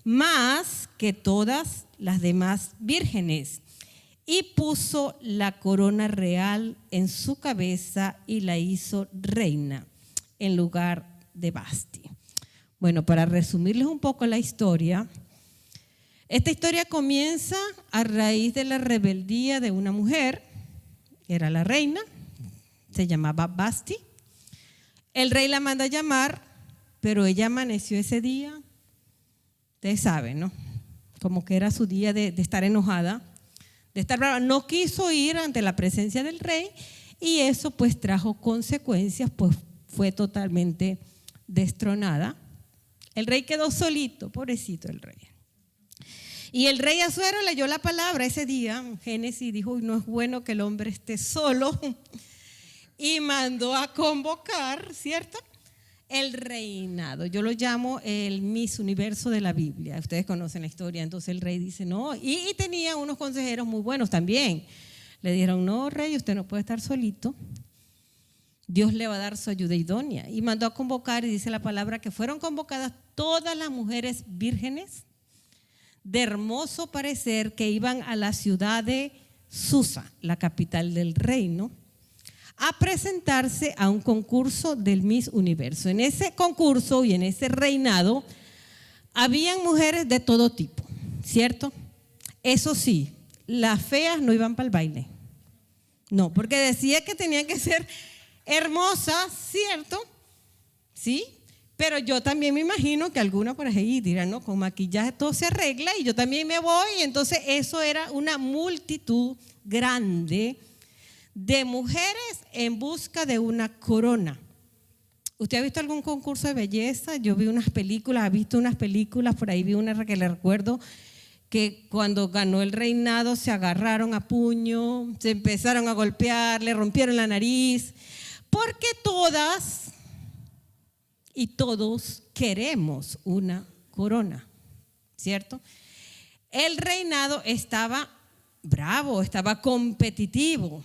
más que todas las demás vírgenes, y puso la corona real en su cabeza y la hizo reina en lugar de Vasti. Bueno, para resumirles un poco la historia, esta historia comienza a raíz de la rebeldía de una mujer, era la reina, se llamaba Vasti. El rey la manda a llamar, pero ella amaneció ese día, ustedes saben, ¿no? Como que era su día de estar enojada, de estar brava. No quiso ir ante la presencia del rey y eso pues trajo consecuencias, pues fue totalmente destronada. El rey quedó solito, pobrecito el rey. Y el rey Asuero leyó la palabra ese día, en Génesis, dijo: no es bueno que el hombre esté solo, y mandó a convocar, ¿cierto?, el reinado. Yo lo llamo el Miss Universo de la Biblia. Ustedes conocen la historia. Entonces el rey dice no, y tenía unos consejeros muy buenos también. Le dijeron: no, rey, usted no puede estar solito, Dios le va a dar su ayuda idónea. Y mandó a convocar, y dice la palabra que fueron convocadas todas las mujeres vírgenes de hermoso parecer que iban a la ciudad de Susa, la capital del reino, a presentarse a un concurso del Miss Universo. En ese concurso y en ese reinado habían mujeres de todo tipo, ¿cierto? Eso sí, las feas no iban para el baile. No, porque decía que tenían que ser hermosas, ¿cierto? ¿Sí? Pero yo también me imagino que alguna por ahí dirán: no, con maquillaje todo se arregla y yo también me voy. Entonces eso era una multitud grande de mujeres en busca de una corona. ¿Usted ha visto algún concurso de belleza? Yo vi unas películas, ha visto unas películas, por ahí vi una que le recuerdo, que cuando ganó el reinado se agarraron a puño, se empezaron a golpear, le rompieron la nariz, porque todas y todos queremos una corona, ¿cierto? El reinado estaba bravo, estaba competitivo.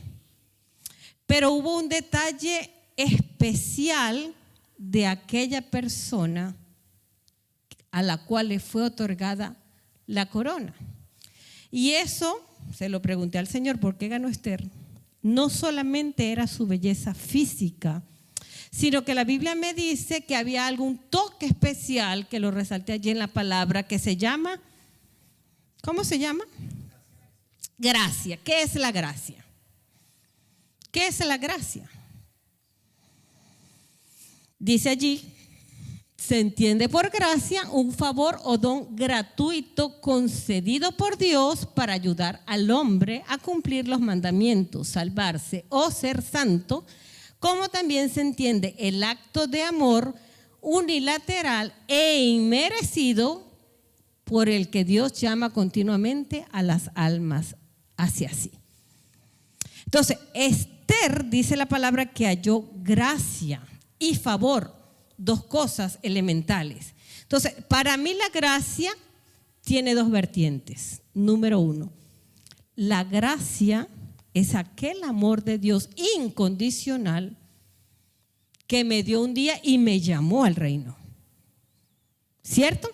Pero hubo un detalle especial de aquella persona a la cual le fue otorgada la corona. Y eso, se lo pregunté al Señor: ¿por qué ganó Esther? No solamente era su belleza física, sino que la Biblia me dice que había algún toque especial, que lo resalté allí en la palabra, que se llama, ¿cómo se llama? Gracia. ¿Qué es la gracia? ¿Qué es la gracia? Dice allí: se entiende por gracia un favor o don gratuito concedido por Dios para ayudar al hombre a cumplir los mandamientos, salvarse o ser santo, como también se entiende el acto de amor unilateral e inmerecido por el que Dios llama continuamente a las almas hacia sí. Entonces, Esther, dice la palabra, que halló gracia y favor, dos cosas elementales. Entonces, para mí la gracia tiene dos vertientes. Número uno, la gracia es aquel amor de Dios incondicional que me dio un día y me llamó al reino, ¿cierto?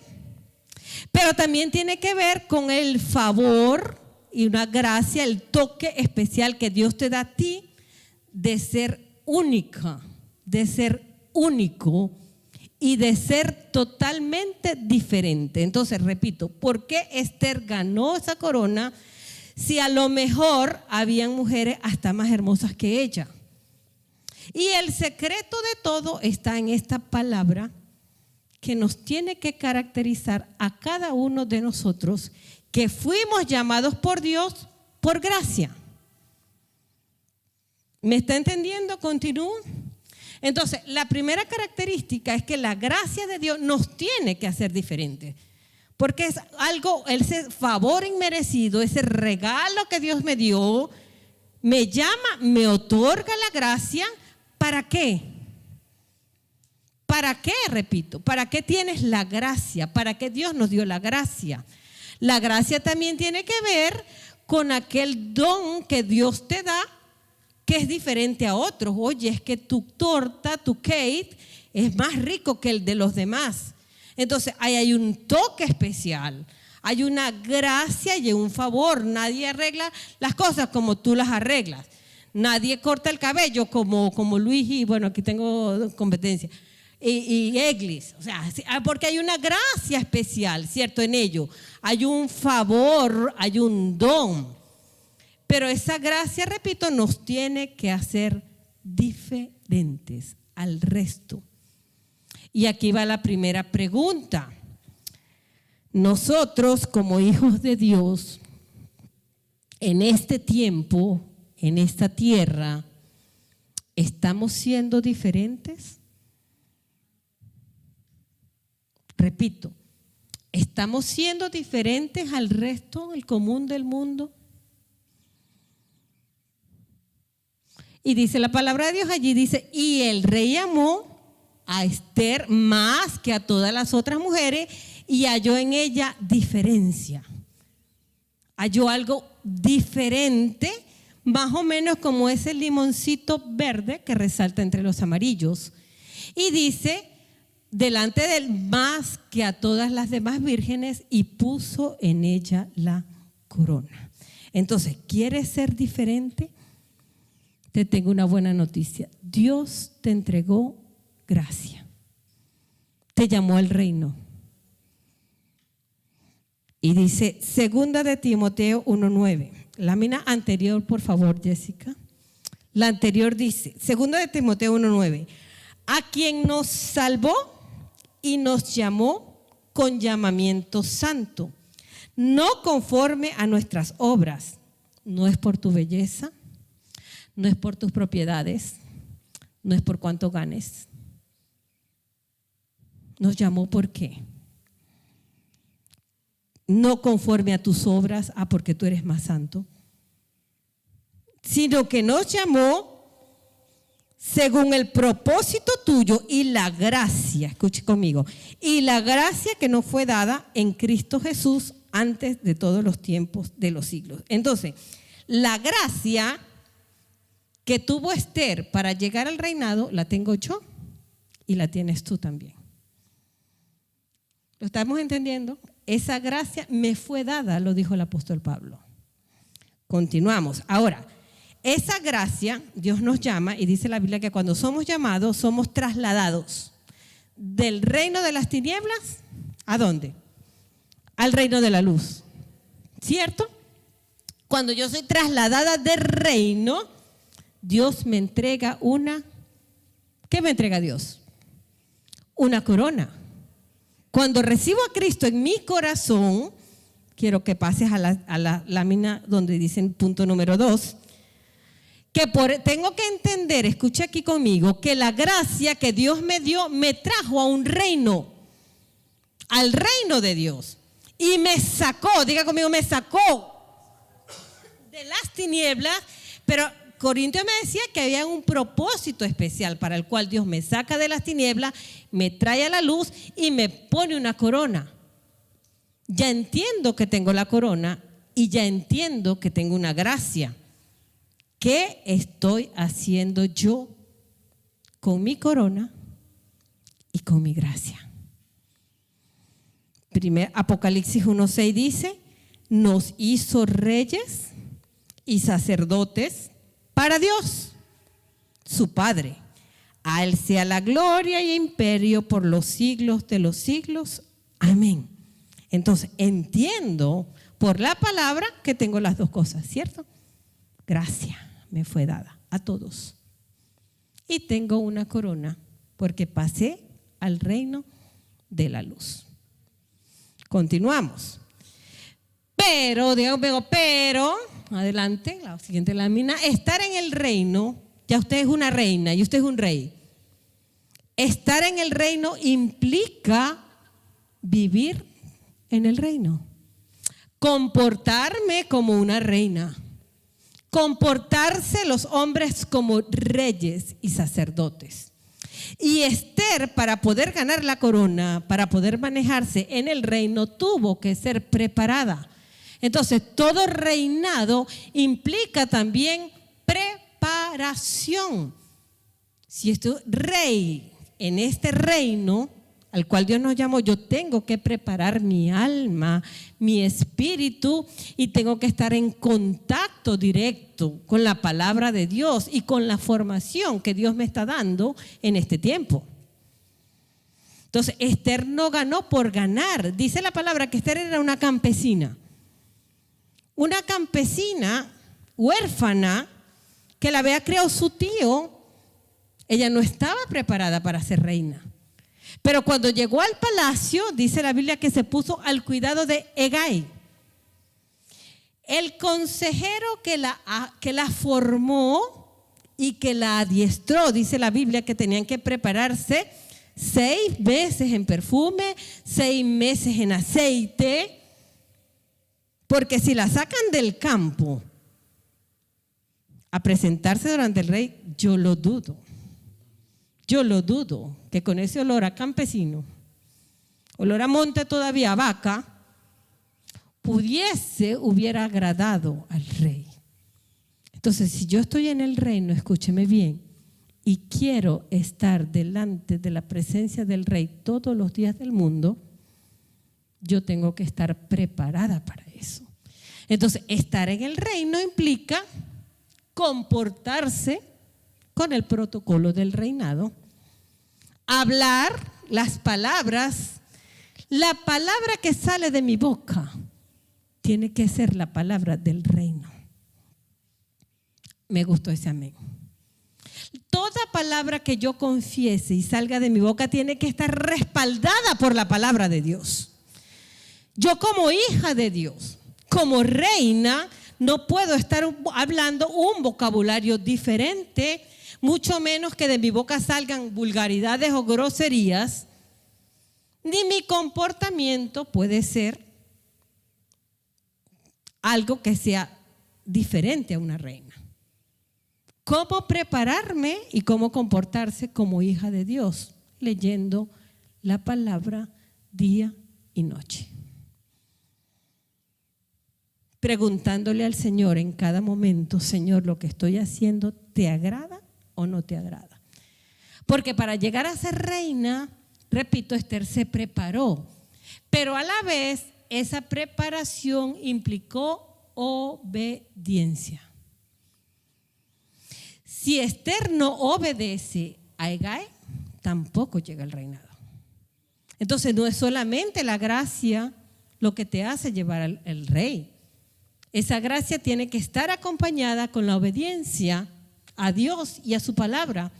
Pero también tiene que ver con el favor y una gracia, el toque especial que Dios te da a ti de ser única, de ser único y de ser totalmente diferente. Entonces, repito, ¿por qué Esther ganó esa corona si a lo mejor habían mujeres hasta más hermosas que ella? Y el secreto de todo está en esta palabra que nos tiene que caracterizar a cada uno de nosotros, que fuimos llamados por Dios por gracia. ¿Me está entendiendo? Continúo. Entonces, la primera característica es que la gracia de Dios nos tiene que hacer diferentes, porque es algo, ese favor inmerecido, ese regalo que Dios me dio, me llama, me otorga la gracia. ¿Para qué? ¿Para qué? Repito, ¿para qué tienes la gracia? ¿Para qué Dios nos dio la gracia? La gracia también tiene que ver con aquel don que Dios te da, que es diferente a otros. Oye, es que tu torta, tu cake, es más rico que el de los demás. Entonces, ahí hay un toque especial, hay una gracia y un favor. Nadie arregla las cosas como tú las arreglas. Nadie corta el cabello como Luis y, bueno, aquí tengo competencia, y Eglis. O sea, porque hay una gracia especial, ¿cierto? En ello. Hay un favor, hay un don. Pero esa gracia, repito, nos tiene que hacer diferentes al resto. Y aquí va la primera pregunta. Nosotros, como hijos de Dios, en este tiempo, en esta tierra, ¿estamos siendo diferentes? Repito, ¿estamos siendo diferentes al resto, el común del mundo? Y dice la palabra de Dios allí, dice, y el rey amó a Esther más que a todas las otras mujeres y halló en ella diferencia. Halló algo diferente, más o menos como ese limoncito verde que resalta entre los amarillos. Y dice, delante de él más que a todas las demás vírgenes, y puso en ella la corona. Entonces, ¿quieres ser diferente? Te tengo una buena noticia. Dios te entregó gracia. Te llamó al reino. Y dice, 2 de Timoteo 1:9. Lámina anterior, por favor, Jessica. La anterior dice, 2 de Timoteo 1:9. A quien nos salvó y nos llamó con llamamiento santo, no conforme a nuestras obras. No es por tu belleza, no es por tus propiedades, no es por cuánto ganes. Nos llamó ¿por qué? No conforme a tus obras, porque tú eres más santo, sino que nos llamó según el propósito tuyo y la gracia, escuche conmigo, y la gracia que nos fue dada en Cristo Jesús antes de todos los tiempos de los siglos. Entonces, la gracia que tuvo Esther para llegar al reinado, la tengo yo y la tienes tú también. ¿Lo estamos entendiendo? Esa gracia me fue dada, lo dijo el apóstol Pablo. Continuamos. Ahora, esa gracia, Dios nos llama y dice la Biblia que cuando somos llamados, somos trasladados del reino de las tinieblas, ¿a dónde? Al reino de la luz. ¿Cierto? Cuando yo soy trasladada del reino, Dios me entrega una, ¿qué me entrega Dios? Una corona. Cuando recibo a Cristo en mi corazón, quiero que pases a la lámina donde dicen punto número 2, que tengo que entender, escuche aquí conmigo, que la gracia que Dios me dio me trajo a un reino, al reino de Dios, y me sacó, diga conmigo, me sacó de las tinieblas, pero Corintios me decía que había un propósito especial para el cual Dios me saca de las tinieblas, me trae a la luz y me pone una corona. Ya entiendo que tengo la corona y ya entiendo que tengo una gracia. ¿Qué estoy haciendo yo con mi corona y con mi gracia? Apocalipsis 1:6 dice, nos hizo reyes y sacerdotes para Dios, su Padre. A Él sea la gloria y imperio por los siglos de los siglos. Amén. Entonces, entiendo por la palabra que tengo las dos cosas, ¿cierto? Gracia me fue dada a todos. Y tengo una corona porque pasé al reino de la luz. Continuamos. Pero, adelante, la siguiente lámina, estar en el reino, ya usted es una reina y usted es un rey. Estar en el reino implica vivir en el reino, comportarme como una reina, comportarse los hombres como reyes y sacerdotes. Y Esther, para poder ganar la corona, para poder manejarse en el reino, tuvo que ser preparada. Entonces, todo reinado implica también preparación. Si estoy rey en este reino, al cual Dios nos llamó, yo tengo que preparar mi alma, mi espíritu, y tengo que estar en contacto directo con la palabra de Dios y con la formación que Dios me está dando en este tiempo. Entonces, Esther no ganó por ganar. Dice la palabra que Esther era una campesina huérfana que la había criado su tío. Ella no estaba preparada para ser reina. Pero cuando llegó al palacio, dice la Biblia que se puso al cuidado de Hegai, el consejero que la formó y que la adiestró. Dice la Biblia que tenían que prepararse 6 meses en perfume, 6 meses en aceite, porque si la sacan del campo a presentarse durante el rey, yo lo dudo que con ese olor a campesino, olor a monte todavía, a vaca, hubiera agradado al rey. Entonces, si yo estoy en el reino, escúcheme bien, y quiero estar delante de la presencia del rey todos los días del mundo, yo tengo que estar preparada para eso. Entonces, estar en el reino implica comportarse con el protocolo del reinado, hablar las palabras, la palabra que sale de mi boca tiene que ser la palabra del reino. Me gustó ese amén. Toda palabra que yo confiese y salga de mi boca tiene que estar respaldada por la palabra de Dios. Yo como hija de Dios, como reina, no puedo estar hablando un vocabulario diferente, mucho menos que de mi boca salgan vulgaridades o groserías, ni mi comportamiento puede ser algo que sea diferente a una reina. ¿Cómo prepararme y cómo comportarse como hija de Dios? Leyendo la palabra día y noche. Preguntándole al Señor en cada momento, Señor, ¿lo que estoy haciendo te agrada o no te agrada? Porque para llegar a ser reina, repito, Esther se preparó, pero a la vez esa preparación implicó obediencia. Si Esther no obedece a Hegai, tampoco llega al reinado. Entonces no es solamente la gracia lo que te hace llevar al rey. Esa gracia tiene que estar acompañada con la obediencia a Dios y a su palabra,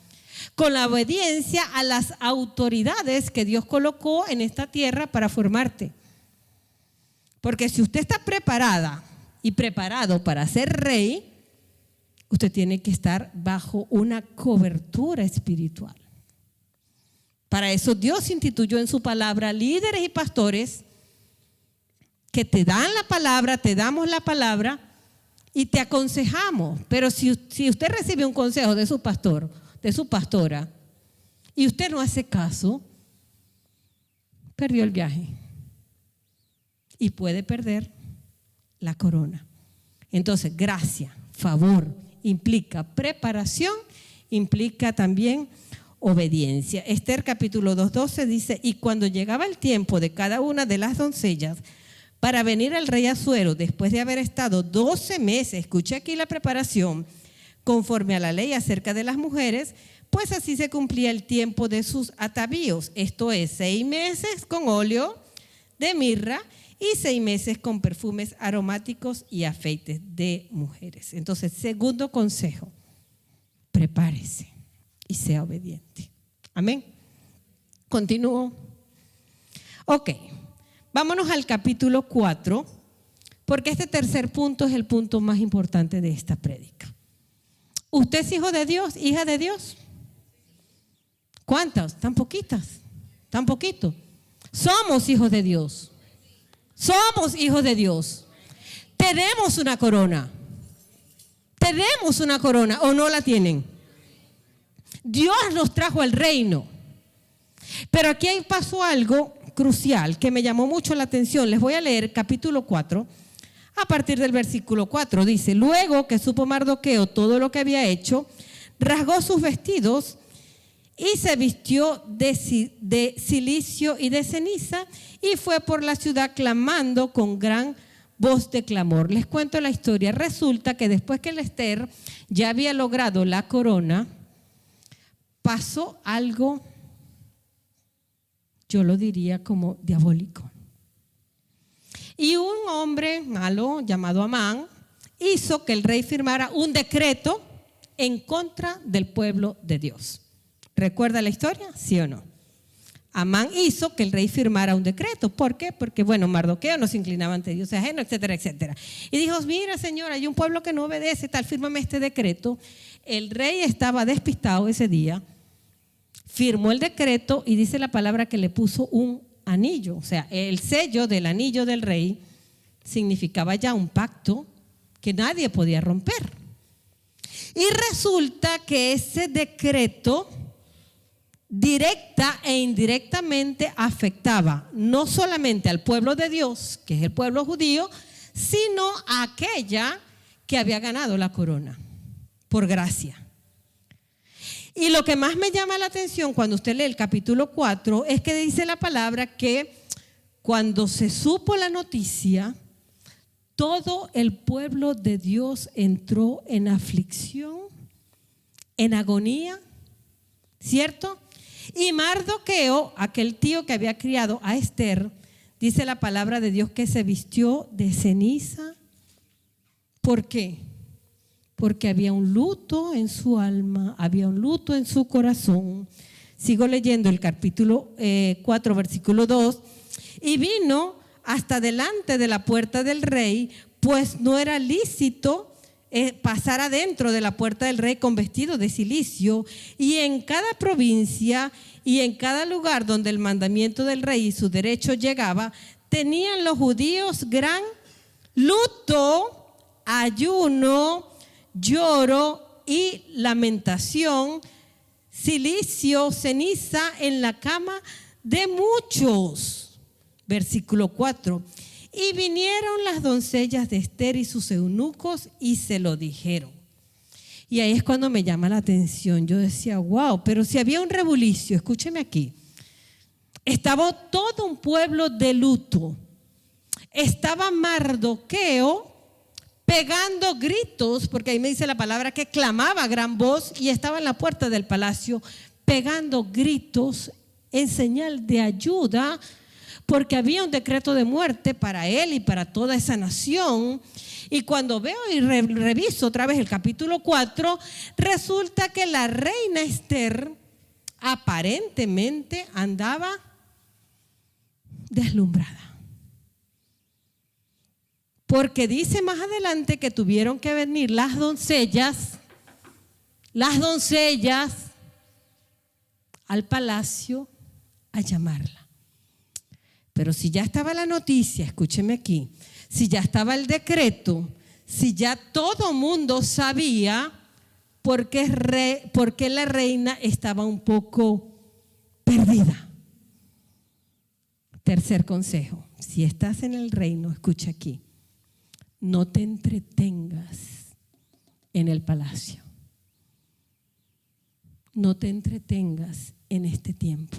con la obediencia a las autoridades que Dios colocó en esta tierra para formarte. Porque si usted está preparada y preparado para ser rey, usted tiene que estar bajo una cobertura espiritual. Para eso Dios instituyó en su palabra líderes y pastores que te dan la palabra, te damos la palabra y te aconsejamos. Pero si usted recibe un consejo de su pastor, de su pastora, y usted no hace caso, perdió el viaje y puede perder la corona. Entonces, gracia, favor, implica preparación, implica también obediencia. Esther capítulo 2:12 dice: y cuando llegaba el tiempo de cada una de las doncellas para venir al rey Asuero, después de haber estado 12 meses, escuche aquí la preparación, conforme a la ley acerca de las mujeres, pues así se cumplía el tiempo de sus atavíos, esto es 6 meses con óleo de mirra y 6 meses con perfumes aromáticos y afeites de mujeres. Entonces, segundo consejo, prepárese y sea obediente. Amén. Continúo. Ok, vámonos al capítulo 4, porque este tercer punto es el punto más importante de esta prédica. ¿Usted es hijo de Dios, hija de Dios? ¿Cuántas? Tan poquitas, tan poquito. Somos hijos de Dios. Somos hijos de Dios. Tenemos una corona. Tenemos una corona, ¿o no la tienen? Dios nos trajo al reino. Pero aquí pasó algo crucial que me llamó mucho la atención. Les voy a leer capítulo 4, a partir del versículo 4. Dice: luego que supo Mardoqueo todo lo que había hecho, rasgó sus vestidos y se vistió de cilicio y de ceniza y fue por la ciudad clamando con gran voz de clamor. Les cuento la historia. Resulta que después que el Esther ya había logrado la corona, pasó algo, yo lo diría como diabólico. Y un hombre malo llamado Amán hizo que el rey firmara un decreto en contra del pueblo de Dios. ¿Recuerda la historia? ¿Sí o no? Amán hizo que el rey firmara un decreto. ¿Por qué? Porque, Mardoqueo no se inclinaba ante Dios ajeno, etcétera, etcétera. Y dijo, mira, señor, hay un pueblo que no obedece, tal, fírmame este decreto. El rey estaba despistado ese día, firmó el decreto y dice la palabra que le puso un anillo. O sea, el sello del anillo del rey significaba ya un pacto que nadie podía romper. Y resulta que ese decreto directa e indirectamente afectaba no solamente al pueblo de Dios, que es el pueblo judío, sino a aquella que había ganado la corona por gracia. Y lo que más me llama la atención cuando usted lee el capítulo 4 es que dice la palabra que cuando se supo la noticia, todo el pueblo de Dios entró en aflicción, en agonía, ¿cierto? Y Mardoqueo, aquel tío que había criado a Esther, dice la palabra de Dios que se vistió de ceniza. ¿Por qué? Porque había un luto en su alma, había un luto en su corazón. Sigo leyendo el capítulo 4, versículo 2. Y vino hasta delante de la puerta del rey, pues no era lícito pasar adentro de la puerta del rey con vestido de cilicio, y en cada provincia y en cada lugar donde el mandamiento del rey y su derecho llegaba, tenían los judíos gran luto, ayuno, lloro y lamentación, cilicio, ceniza en la cama de muchos. Versículo 4. Y vinieron las doncellas de Esther y sus eunucos y se lo dijeron. Y ahí es cuando me llama la atención. Yo decía, wow, pero si había un rebulicio, escúcheme aquí. Estaba todo un pueblo de luto. Estaba Mardoqueo pegando gritos, porque ahí me dice la palabra que clamaba a gran voz y estaba en la puerta del palacio pegando gritos en señal de ayuda, porque había un decreto de muerte para él y para toda esa nación. Y cuando veo y reviso otra vez el capítulo 4, resulta que la reina Esther aparentemente andaba deslumbrada. Porque dice más adelante que tuvieron que venir las doncellas al palacio a llamarla. Pero si ya estaba la noticia, escúcheme aquí, si ya estaba el decreto, si ya todo mundo sabía, ¿por qué la reina estaba un poco perdida? Tercer consejo, si estás en el reino, escucha aquí, no te entretengas en el palacio. No te entretengas en este tiempo.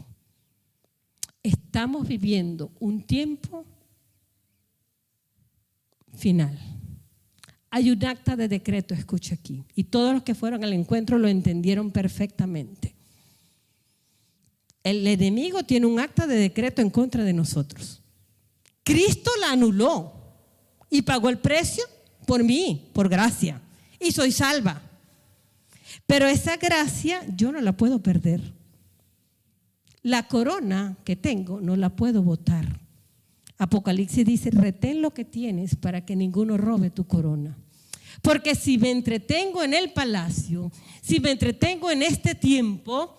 Estamos viviendo un tiempo final. Hay un acta de decreto, escucha aquí, y todos los que fueron al encuentro lo entendieron perfectamente. El enemigo tiene un acta de decreto en contra de nosotros. Cristo la anuló y pagó el precio por mí, por gracia, y soy salva. Pero esa gracia yo no la puedo perder. La corona que tengo no la puedo botar. Apocalipsis dice, retén lo que tienes para que ninguno robe tu corona. Porque si me entretengo en el palacio, si me entretengo en este tiempo,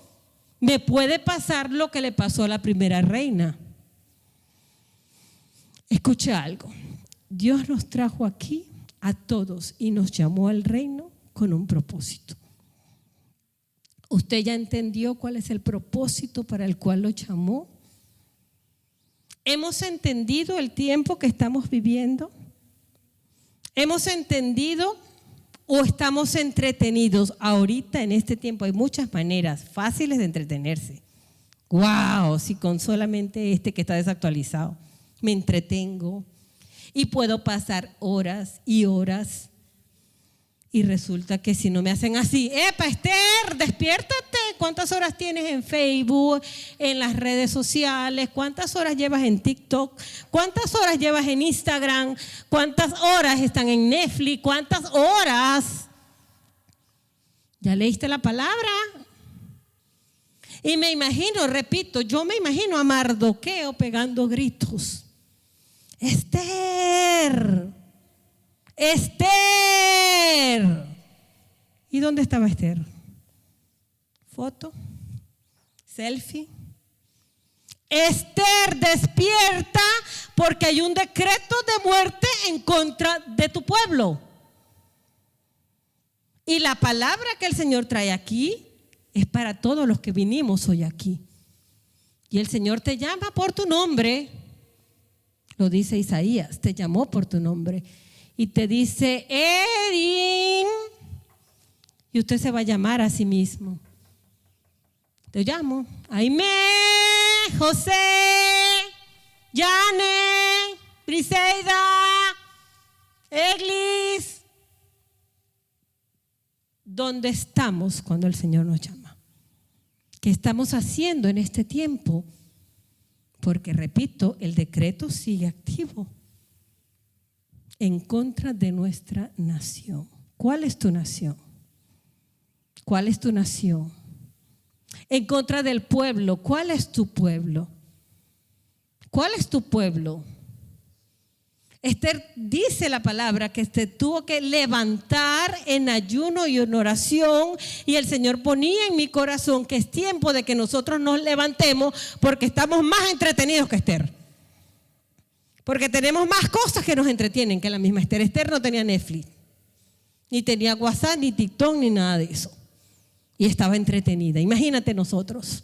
me puede pasar lo que le pasó a la primera reina. Escucha algo. Dios nos trajo aquí a todos y nos llamó al reino con un propósito. ¿Usted ya entendió cuál es el propósito para el cual lo llamó? ¿Hemos entendido el tiempo que estamos viviendo? ¿Hemos entendido o estamos entretenidos. Ahorita en este tiempo hay muchas maneras fáciles de entretenerse. ¡Wow! Si con solamente que está desactualizado me entretengo y puedo pasar horas y horas. Y resulta que si no me hacen así, ¡epa, Esther, despiértate! ¿Cuántas horas tienes en Facebook, en las redes sociales? ¿Cuántas horas llevas en TikTok? ¿Cuántas horas llevas en Instagram? ¿Cuántas horas están en Netflix? ¿Cuántas horas? ¿Ya leíste la palabra? Y me imagino, repito, yo me imagino a Mardoqueo pegando gritos. ¡Esther! ¡Esther! ¿Y dónde estaba Esther? ¿Foto? ¿Selfie? Esther, despierta porque hay un decreto de muerte en contra de tu pueblo. Y la palabra que el Señor trae aquí es para todos los que vinimos hoy aquí. Y el Señor te llama por tu nombre. Lo dice Isaías, te llamó por tu nombre. Y te dice, Erin. Y usted se va a llamar a sí mismo. Te llamo. Aimé, José, Yane, Briseida, Eglis. ¿Dónde estamos cuando el Señor nos llama? ¿Qué estamos haciendo en este tiempo? Porque, repito, el decreto sigue activo en contra de nuestra nación. ¿Cuál es tu nación? ¿Cuál es tu nación? En contra del pueblo. ¿Cuál es tu pueblo? ¿Cuál es tu pueblo? Esther dice la palabra que se tuvo que levantar en ayuno y en oración, y el Señor ponía en mi corazón que es tiempo de que nosotros nos levantemos porque estamos más entretenidos que Esther. Porque tenemos más cosas que nos entretienen que la misma Esther. Esther no tenía Netflix, ni tenía WhatsApp, ni TikTok, ni nada de eso. Y estaba entretenida. Imagínate nosotros.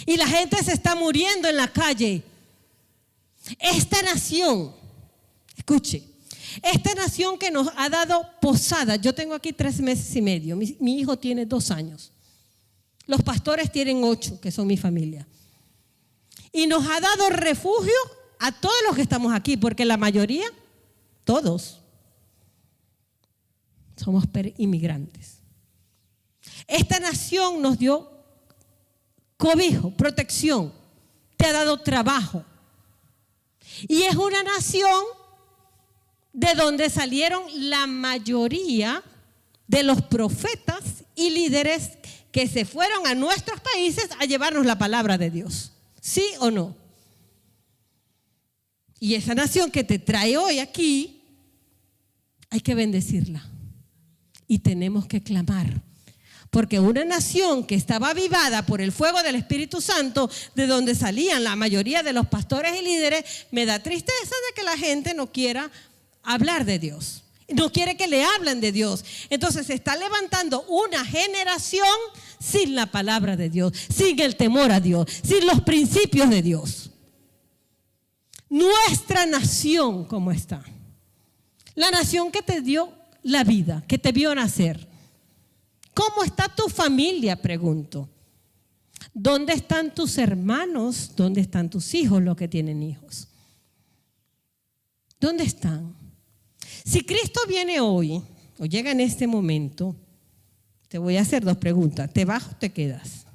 Y la gente se está muriendo en la calle. Esta nación, escuche, esta nación que nos ha dado posada. Yo tengo aquí 3 meses y medio. Mi hijo tiene 2 años. Los pastores tienen 8, que son mi familia. Y nos ha dado refugio a todos los que estamos aquí, porque la mayoría, todos, somos inmigrantes. Esta nación nos dio cobijo, protección, te ha dado trabajo. Y es una nación de donde salieron la mayoría de los profetas y líderes que se fueron a nuestros países a llevarnos la palabra de Dios. ¿Sí o no? Y esa nación que te trae hoy aquí, hay que bendecirla. Y tenemos que clamar. Porque una nación que estaba avivada por el fuego del Espíritu Santo, de donde salían la mayoría de los pastores y líderes, me da tristeza de que la gente no quiera hablar de Dios. No quiere que le hablen de Dios. Entonces se está levantando una generación sin la palabra de Dios, sin el temor a Dios, sin los principios de Dios. Nuestra nación, ¿cómo está? La nación que te dio la vida, que te vio nacer. ¿Cómo está tu familia? Pregunto. ¿Dónde están tus hermanos? ¿Dónde están tus hijos, los que tienen hijos? ¿Dónde están? Si Cristo viene hoy o llega en este momento, te voy a hacer 2 preguntas. ¿Te vas o te quedas?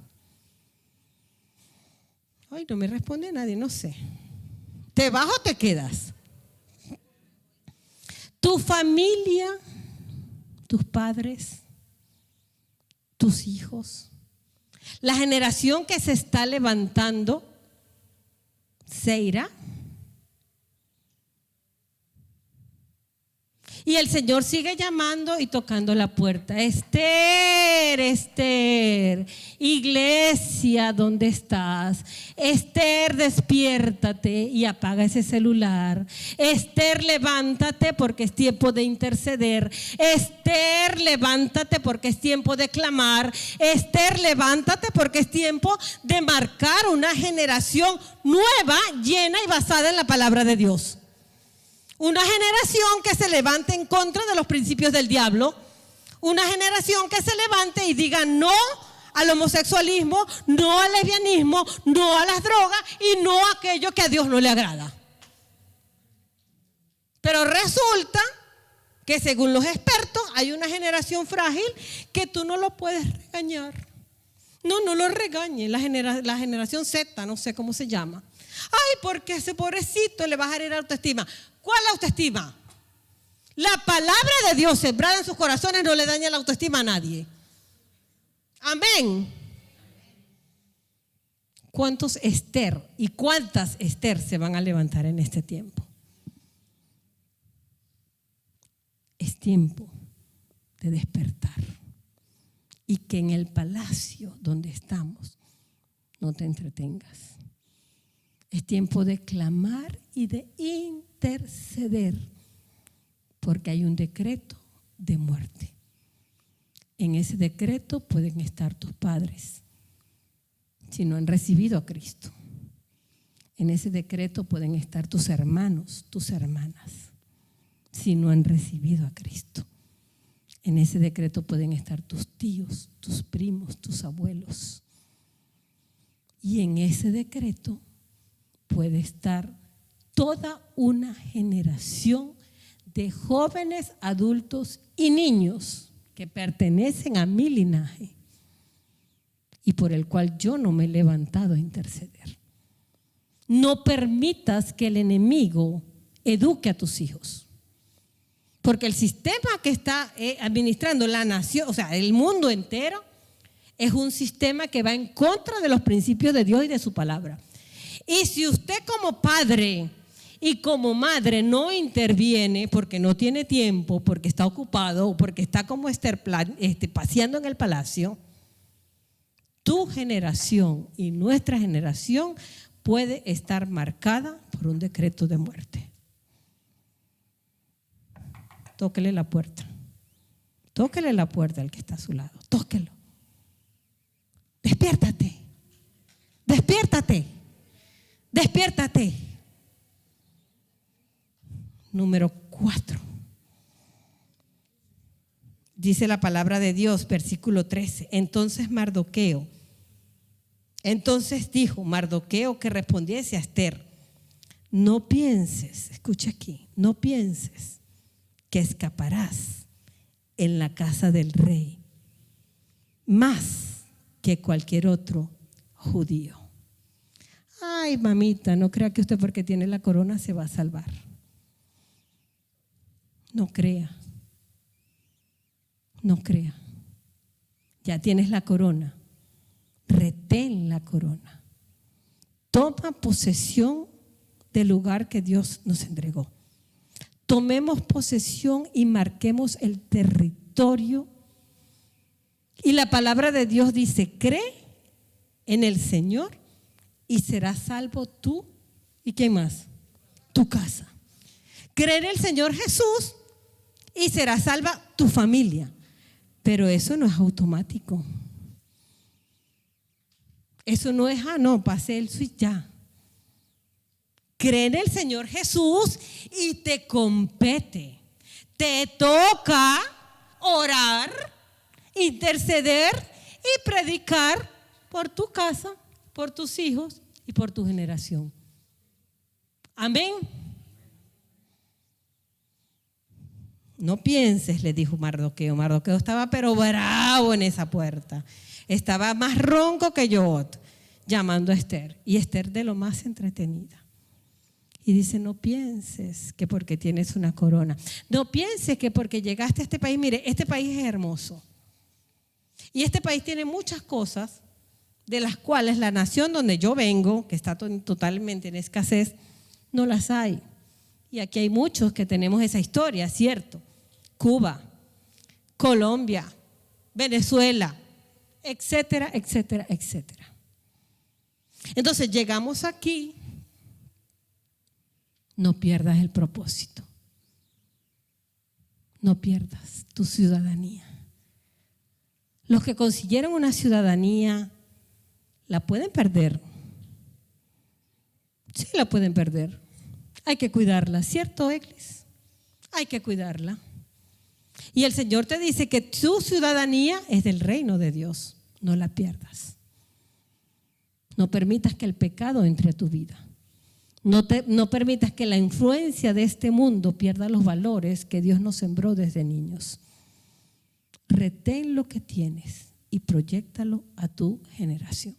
Ay, no me responde nadie, no sé. ¿Te vas o te quedas? Tu familia, tus padres, tus hijos, la generación que se está levantando, ¿se irá? Y el Señor sigue llamando y tocando la puerta. Esther, Esther, iglesia, ¿dónde estás? Esther, despiértate y apaga ese celular. Esther, levántate porque es tiempo de interceder. Esther, levántate porque es tiempo de clamar. Esther, levántate porque es tiempo de marcar una generación nueva, llena y basada en la palabra de Dios. Una generación que se levante en contra de los principios del diablo, Una generación que se levante y diga no al homosexualismo, no al lesbianismo, no a las drogas y no a aquello que a Dios no le agrada. Pero resulta que según los expertos hay una generación frágil que tú no lo puedes regañar. No lo regañe, la generación Z, no sé cómo se llama. Ay, porque ese pobrecito le va a generar autoestima. ¿Cuál autoestima? La palabra de Dios sembrada en sus corazones no le daña la autoestima a nadie. Amén. ¿Cuántos Esther y cuántas Esther se van a levantar en este tiempo? Es tiempo de despertar y que en el palacio donde estamos no te entretengas. Es tiempo de clamar y de interceder porque hay un decreto de muerte. En ese decreto pueden estar tus padres si no han recibido a Cristo. En ese decreto pueden estar tus hermanos, tus hermanas, si no han recibido a Cristo. En ese decreto pueden estar tus tíos, tus primos, tus abuelos. Y en ese decreto puede estar toda una generación de jóvenes, adultos y niños que pertenecen a mi linaje y por el cual yo no me he levantado a interceder. No permitas que el enemigo eduque a tus hijos. Porque el sistema que está administrando la nación, o sea, el mundo entero, es un sistema que va en contra de los principios de Dios y de su palabra. Y si usted como padre y como madre no interviene porque no tiene tiempo, porque está ocupado o porque está como Esther paseando en el palacio, tu generación y nuestra generación puede estar marcada por un decreto de muerte. Tóquele la puerta. Tóquele la puerta al que está a su lado. Tóquelo. Despiértate. Despiértate. Despiértate. Número 4. Dice la palabra de Dios, versículo 13. Entonces dijo Mardoqueo que respondiese a Esther: no pienses, escucha aquí, no pienses que escaparás en la casa del rey más que cualquier otro judío. Ay, mamita, no crea que usted porque tiene la corona se va a salvar. No crea. No crea. Ya tienes la corona. Retén la corona. Toma posesión del lugar que Dios nos entregó. Tomemos posesión y marquemos el territorio. Y la palabra de Dios dice: cree en el Señor y serás salvo tú. ¿Y quién más? Tu casa. Cree en el Señor Jesús y será salva tu familia. Pero eso no es automático. Eso no es, no, pasé el switch ya. Cree en el Señor Jesús y te compete. Te toca orar, interceder y predicar por tu casa, por tus hijos y por tu generación. Amén. No pienses, le dijo Mardoqueo. Mardoqueo estaba pero bravo en esa puerta. Estaba más ronco que yo, llamando a Esther. Y Esther de lo más entretenida. Y dice: no pienses que porque tienes una corona, no pienses que porque llegaste a este país, mire, este país es hermoso. Y este país tiene muchas cosas de las cuales la nación donde yo vengo, que está totalmente en escasez, no las hay. Y aquí hay muchos que tenemos esa historia, ¿cierto? Cuba, Colombia, Venezuela, etcétera, etcétera, etcétera. Entonces llegamos aquí. No pierdas el propósito. No pierdas tu ciudadanía. Los que consiguieron una ciudadanía la pueden perder. Sí, la pueden perder. Hay que cuidarla, ¿cierto, Eglis? Hay que cuidarla. Y el Señor te dice que tu ciudadanía es del reino de Dios. No la pierdas. No permitas que el pecado entre a tu vida. No permitas que la influencia de este mundo pierda los valores que Dios nos sembró desde niños. Retén lo que tienes y proyéctalo a tu generación.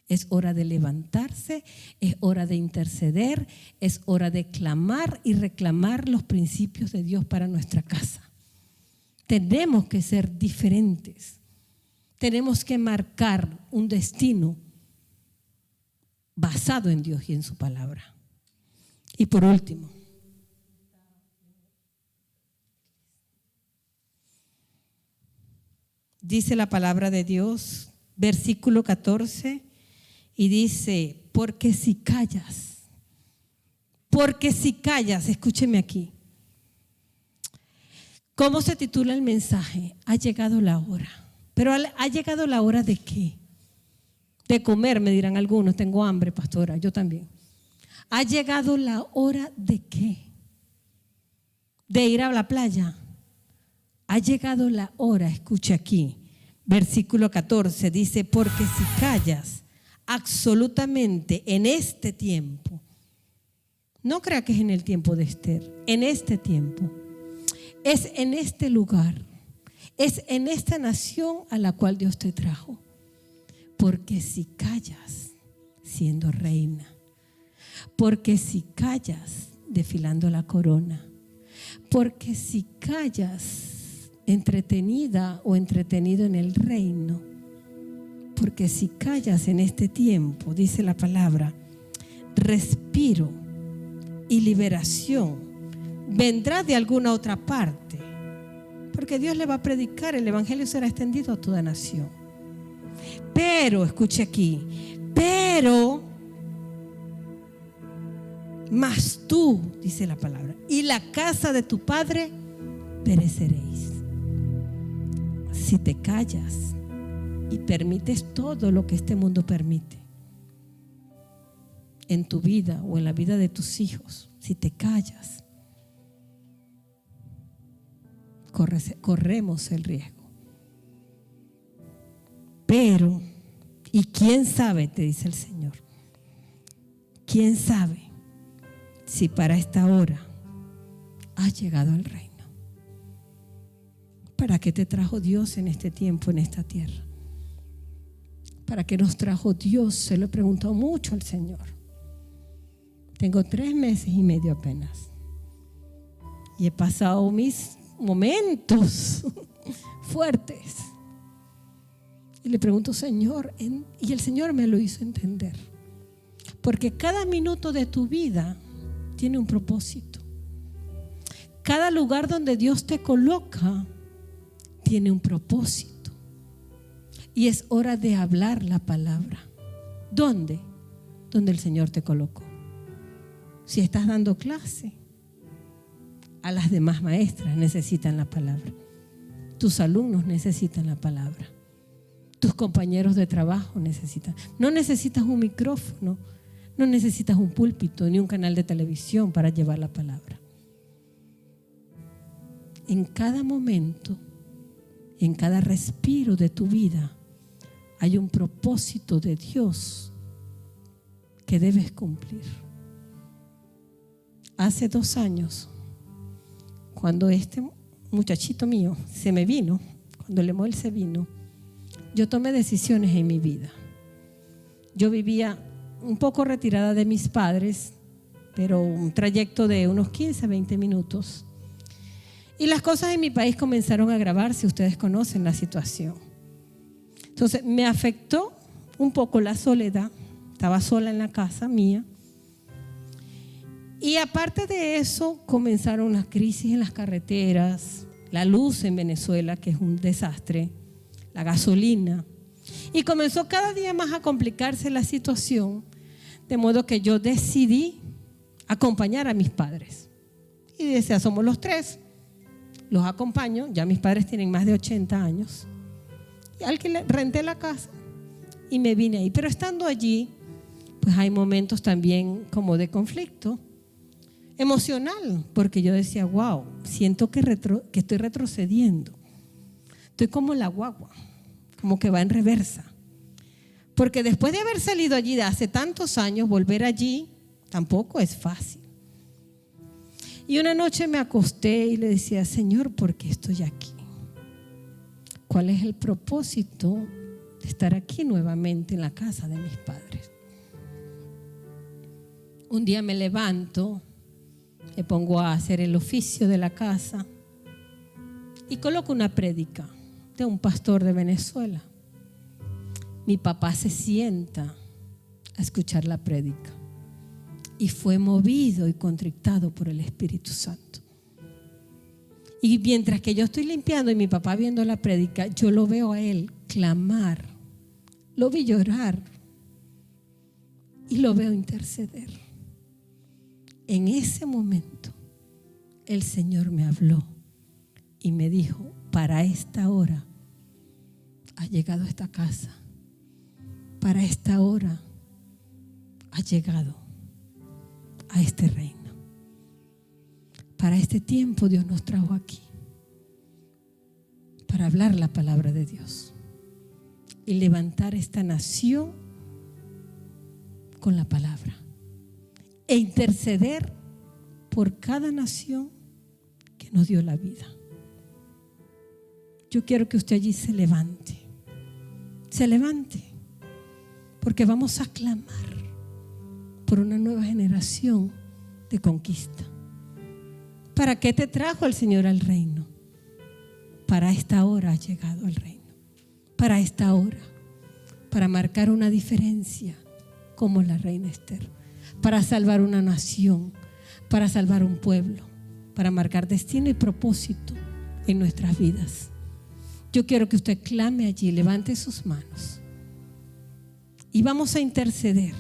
Es hora de levantarse, es hora de interceder, es hora de clamar y reclamar los principios de Dios para nuestra casa. Tenemos que ser diferentes. Tenemos que marcar un destino basado en Dios y en su palabra. Y por último, dice la palabra de Dios, versículo 14, y dice, porque si callas, escúcheme aquí. ¿Cómo se titula el mensaje? Ha llegado la hora. Pero ¿ha llegado la hora de qué? De comer, me dirán algunos. Tengo hambre, pastora, yo también. ¿Ha llegado la hora de qué? De ir a la playa. Ha llegado la hora, escucha aquí, versículo 14, dice, porque si callas absolutamente en este tiempo, no crea que es en el tiempo de Esther, en este tiempo, es en este lugar, es en esta nación a la cual Dios te trajo. Porque si callas siendo reina, porque si callas desfilando la corona, porque si callas entretenida o entretenido en el reino, porque si callas en este tiempo, dice la palabra, respiro y liberación vendrá de alguna otra parte, porque Dios le va a predicar, el evangelio será extendido a toda nación. Pero, escuche aquí, mas tú, dice la palabra, y la casa de tu padre pereceréis. Si te callas y permites todo lo que este mundo permite en tu vida o en la vida de tus hijos, si te callas, corremos el riesgo. Pero, ¿y quién sabe? Te dice el Señor. ¿Quién sabe si para esta hora has llegado al reino? ¿Para qué te trajo Dios en este tiempo, en esta tierra? ¿Para qué nos trajo Dios? Se lo he preguntado mucho al Señor. Tengo 3 meses y medio apenas. Y he pasado mis momentos fuertes. Y le pregunto, Señor, y el Señor me lo hizo entender. Porque cada minuto de tu vida tiene un propósito. Cada lugar donde Dios te coloca tiene un propósito. Y es hora de hablar la palabra. ¿Dónde? Donde el Señor te colocó. Si estás dando clase, a las demás maestras necesitan la palabra. Tus alumnos necesitan la palabra. Tus compañeros de trabajo necesitan. No necesitas un micrófono, no necesitas un púlpito ni un canal de televisión para llevar la palabra. En cada momento, en cada respiro de tu vida, hay un propósito de Dios que debes cumplir. Hace 2 años, cuando este muchachito mío se me vino, cuando Lemuel se vino, yo tomé decisiones en mi vida. Yo vivía un poco retirada de mis padres, pero un trayecto de unos 15 a 20 minutos. Y las cosas en mi país comenzaron a agravarse, ustedes conocen la situación. Entonces me afectó un poco la soledad, estaba sola en la casa mía. Y aparte de eso, comenzaron las crisis en las carreteras, la luz en Venezuela, que es un desastre, la gasolina. Y comenzó cada día más a complicarse la situación, de modo que yo decidí acompañar a mis padres. Y decía, somos los 3, los acompaño, ya mis padres tienen más de 80 años. Y renté la casa y me vine ahí. Pero estando allí, pues hay momentos también como de conflicto. emocional, porque yo decía, wow, siento que estoy retrocediendo. Estoy como la guagua, como que va en reversa. Porque después de haber salido allí de hace tantos años, volver allí tampoco es fácil. Y una noche me acosté y le decía, Señor, ¿por qué estoy aquí? ¿Cuál es el propósito de estar aquí nuevamente en la casa de mis padres? Un día me levanto, me pongo a hacer el oficio de la casa y coloco una prédica de un pastor de Venezuela. Mi papá se sienta a escuchar la prédica y fue movido y contrictado por el Espíritu Santo. Y mientras que yo estoy limpiando y mi papá viendo la prédica, yo lo veo a él clamar, lo vi llorar y lo veo interceder. En ese momento el Señor me habló y me dijo, para esta hora ha llegado a esta casa, para esta hora ha llegado a este reino. Para este tiempo Dios nos trajo aquí para hablar la palabra de Dios y levantar esta nación con la palabra e interceder por cada nación que nos dio la vida. Yo quiero que usted allí se levante, porque vamos a clamar por una nueva generación de conquista. ¿Para qué te trajo el Señor al reino? Para esta hora ha llegado al reino. Para esta hora, para marcar una diferencia como la reina Esther, para salvar una nación, para salvar un pueblo, para marcar destino y propósito en nuestras vidas. Yo quiero que usted clame allí, levante sus manos y vamos a interceder.